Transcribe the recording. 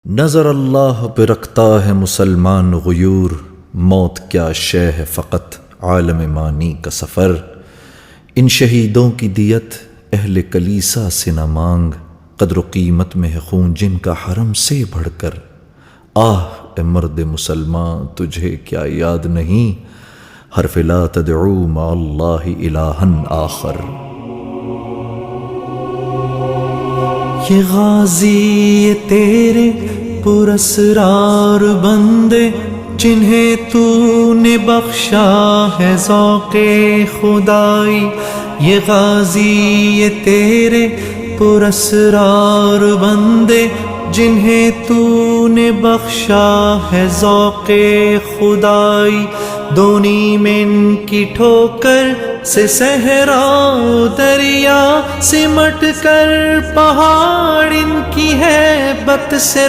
نظر اللہ پہ رکھتا ہے مسلمان غیور، موت کیا شے ہے فقط عالم مانی کا سفر۔ ان شہیدوں کی دیت اہل کلیسا سے نہ مانگ، قدر و قیمت میں ہے خون جن کا حرم سے بڑھ کر۔ آہ اے مرد مسلمان تجھے کیا یاد نہیں، حرف لا تدعو مع اللہ الہا آخر۔ یہ غازی یہ تیرے پراسرار بندے، جنہیں تو نے بخشا ہے ذوق خدائی۔ یہ غازی یہ تیرے پراسرار بندے، جنہیں تو نے بخشا ہے ذوق خدائی۔ دونی میں ان کی ٹھوکر سے صحرا و دریا، سمٹ کر پہاڑ ان کی ہیبت سے